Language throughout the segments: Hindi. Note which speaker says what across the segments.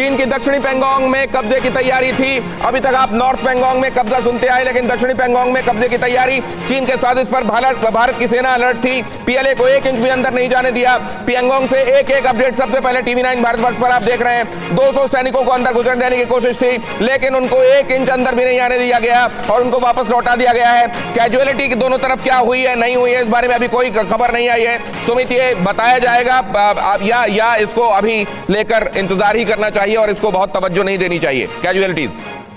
Speaker 1: चीन की दक्षिणी पैंगोंग में कब्जे की तैयारी थी। अभी तक आप नॉर्थ पैंगोंग में कब्जा सुनते आए, लेकिन दक्षिणी पैंगोंग में कब्जे की तैयारी। चीन के साजिश पर भारत की सेना अलर्ट थी। पीएलए को 1 इंच भी अंदर नहीं जाने दिया। पैंगोंग से एक अपडेट सबसे पहले टीवी9 भारतवर्ष पर आप देख रहे हैं। 200 सैनिकों को अंदर गुजर देने की कोशिश थी, लेकिन उनको 1 इंच अंदर भी नहीं आने दिया गया और उनको वापस लौटा दिया गया है। कैजुअलिटी की दोनों तरफ क्या हुई है, नहीं हुई है, इस बारे में अभी कोई खबर नहीं आई है। सुमित, ये बताया जाएगा या इसको अभी लेकर इंतजार ही करना चाहिए और इसको बहुत तवज्जो नहीं देनी चाहिए कैजुअलिटीज?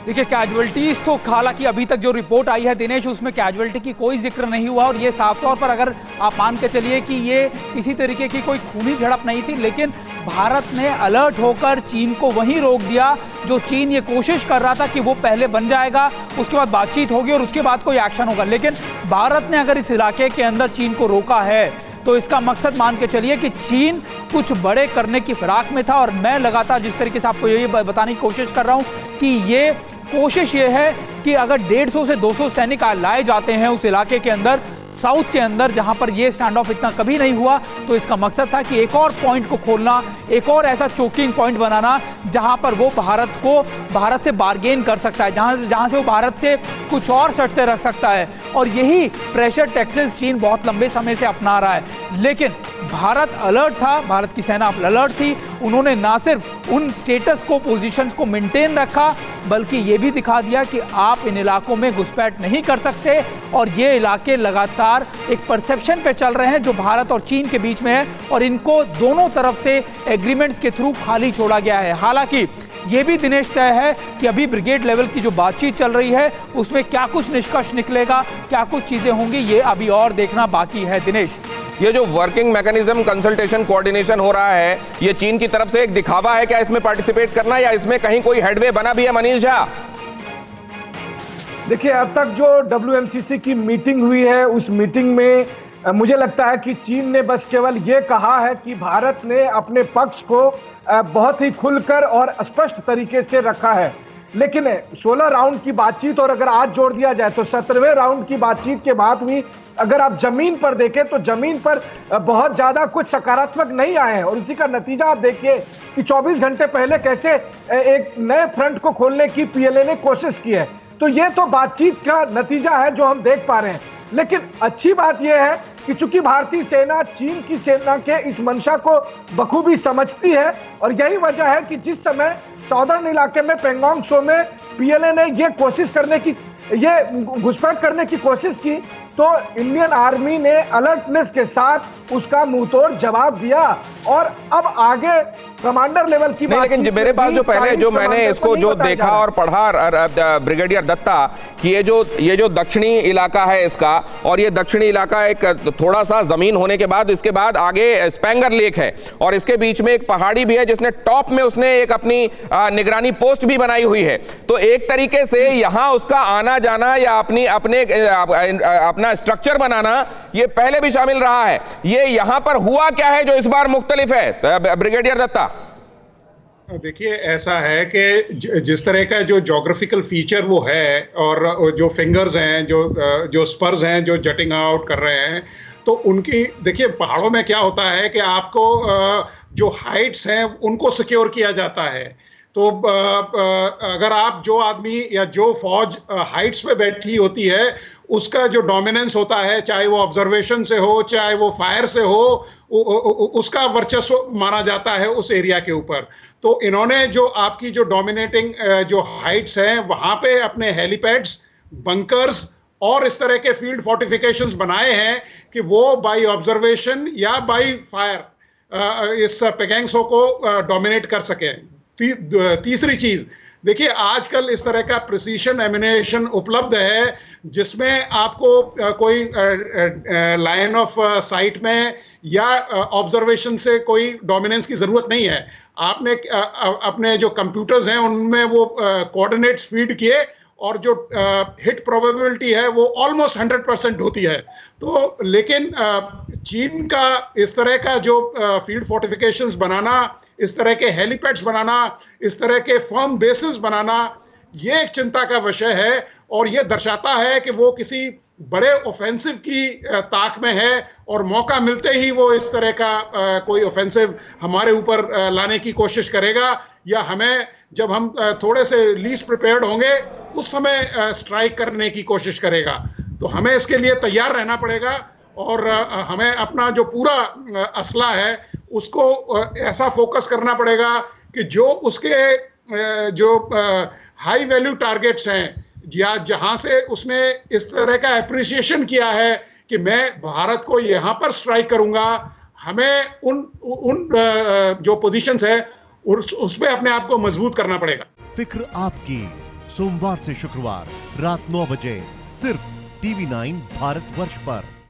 Speaker 2: देखिए, कैजुअलिटीज तो हालांकि अभी तक जो रिपोर्ट आई है दिनेश, उसमें कैजुअलिटी की कोई जिक्र नहीं हुआ और ये साफ तौर पर अगर आप मान के चलिए कि ये किसी तरीके की कोई खूनी झड़प नहीं थी, लेकिन भारत ने अलर्ट होकर चीन को वहीं रोक दिया जो चीन ये कोशिश कर रहा था कि वो पहले बन जाएगा, उसके बाद बातचीत होगी और उसके बाद कोई एक्शन होगा। लेकिन भारत ने अगर इस इलाके के अंदर चीन को रोका है तो इसका मकसद मान के चलिए कि चीन कुछ बड़े करने की फिराक में था। और मैं लगातार जिस तरीके से आपको ये बताने की कोशिश कर रहा हूं कि ये कोशिश ये है कि अगर 150 से 200 सैनिक लाए जाते हैं उस इलाके के अंदर, साउथ के अंदर, जहां पर ये स्टैंड ऑफ इतना कभी नहीं हुआ, तो इसका मकसद था कि एक और पॉइंट को खोलना, एक और ऐसा चोकिंग पॉइंट बनाना जहां पर वो भारत से बार्गेन कर सकता है, जहां से वो भारत से कुछ और शर्तें रख सकता है। और यही प्रेशर टैक्टिक्स चीन बहुत लंबे समय से अपना रहा है। लेकिन भारत अलर्ट था, भारत की सेना अलर्ट थी। उन्होंने ना सिर्फ उन स्टेटस को, पोजीशंस को मेंटेन रखा, बल्कि ये भी दिखा दिया कि आप इन इलाकों में घुसपैठ नहीं कर सकते। और ये इलाके लगातार एक परसेप्शन पे चल रहे हैं जो भारत और चीन के बीच में है और इनको दोनों तरफ से एग्रीमेंट्स के थ्रू खाली छोड़ा गया है। हालांकि ये भी दिनेश तय है कि अभी ब्रिगेड लेवल की जो बातचीत चल रही है उसमें क्या कुछ निष्कर्ष निकलेगा, क्या कुछ चीजें होंगी, ये अभी और देखना बाकी है। दिनेश,
Speaker 1: ये जो वर्किंग मैकेनिज्म, कंसल्टेशन, कोऑर्डिनेशन हो रहा है, ये चीन की तरफ से एक दिखावा है क्या इसमें पार्टिसिपेट करना, या इसमें कहीं कोई हेडवे बना भी है? मनीष झा,
Speaker 3: देखिए, अब तक जो WMCC की मीटिंग हुई है उस मीटिंग में मुझे लगता है कि चीन ने बस केवल ये कहा है कि भारत ने अपने पक्ष को बहुत ही खुलकर और स्पष्ट तरीके से रखा है। लेकिन 16 राउंड की बातचीत और अगर आज जोड़ दिया जाए तो 17वें राउंड की बातचीत के बाद भी अगर आप जमीन पर देखें तो जमीन पर बहुत ज्यादा कुछ सकारात्मक नहीं आए हैं। और इसी का नतीजा आप देखिए कि 24 घंटे पहले कैसे एक नए फ्रंट को खोलने की पीएलए ने कोशिश की है। तो ये तो बातचीत का नतीजा है जो हम देख पा रहे हैं। लेकिन अच्छी बात यह है कि चूंकि भारतीय सेना चीन की सेना के इस मंशा को बखूबी समझती है और यही वजह है कि जिस समय सौदर्न इलाके में पेंगोंग त्सो में पीएलए ने ये घुसपैठ करने की कोशिश की तो इंडियन आर्मी ने अलर्टनेस के साथ उसका मुंहतोड़ जवाब दिया और अब आगे कमांडर लेवल की
Speaker 1: नहीं, लेकिन मेरे पास जो पहले जो मैंने इसको जो देखा और पढ़ा ब्रिगेडियर दत्ता कि ये जो दक्षिणी इलाका है इसका, और ये दक्षिणी इलाका एक थोड़ा सा जमीन होने के बाद इसके बाद आगे स्पेंगर लेक है और इसके बीच में एक पहाड़ी भी है जिसने टॉप में उसने एक अपनी निगरानी पोस्ट भी बनाई हुई है। तो एक तरीके से यहाँ उसका आना जाना या अपना स्ट्रक्चर बनाना ये पहले भी शामिल रहा है। ये यहां पर हुआ क्या है जो इस बार मुख्तलिफ है ब्रिगेडियर दत्ता?
Speaker 4: देखिए, ऐसा है कि जिस तरह का जो ज्योग्राफिकल फीचर वो है और जो फिंगर्स हैं, जो स्पर्स हैं जो जटिंग आउट कर रहे हैं, तो उनकी देखिए पहाड़ों में क्या होता है कि आपको जो हाइट्स हैं उनको सिक्योर किया जाता है। तो अगर आप जो आदमी या जो फौज हाइट्स पे बैठी होती है उसका जो डोमिनेंस होता है, चाहे वो ऑब्जर्वेशन से हो चाहे वो फायर से हो, उसका वर्चस्व माना जाता है उस एरिया के ऊपर। तो इन्होंने जो आपकी जो डोमिनेटिंग जो हाइट्स हैं वहां पे अपने हेलीपैड्स, बंकर्स और इस तरह के फील्ड फोर्टिफिकेशंस बनाए हैं कि वो बाय ऑब्जर्वेशन या बाय फायर इस पेंगोंग त्सो को डोमिनेट कर सके। तीसरी चीज देखिए, आजकल इस तरह का प्रिसीशन एमिनेशन उपलब्ध है जिसमें आपको कोई लाइन ऑफ साइट में या ऑब्जर्वेशन से कोई डोमिनेंस की जरूरत नहीं है। आपने अपने जो कंप्यूटर्स हैं उनमें वो कोऑर्डिनेट्स फीड किए और जो हिट प्रोबेबिलिटी है वो ऑलमोस्ट 100% होती है। तो लेकिन चीन का इस तरह का जो फील्ड फोर्टिफिकेशंस बनाना, इस तरह के हेलीपैड्स बनाना, इस तरह के फर्म बेसिस बनाना, ये एक चिंता का विषय है और ये दर्शाता है कि वो किसी बड़े ऑफेंसिव की ताक में है और मौका मिलते ही वो इस तरह का कोई ऑफेंसिव हमारे ऊपर लाने की कोशिश करेगा, या हमें जब हम थोड़े से लीस्ट प्रिपेयर्ड होंगे उस समय स्ट्राइक करने की कोशिश करेगा। तो हमें इसके लिए तैयार रहना पड़ेगा और हमें अपना जो पूरा असला है उसको ऐसा फोकस करना पड़ेगा कि जो उसके जो हाई वैल्यू टारगेट्स हैं या जहां से उसने इस तरह का एप्रिसिएशन किया है कि मैं भारत को यहां पर स्ट्राइक करूंगा, हमें उन जो पोजीशंस है उसमें अपने आप को मजबूत करना पड़ेगा।
Speaker 5: फिक्र आपकी, सोमवार से शुक्रवार रात 9 बजे सिर्फ TV9 भारतवर्ष पर।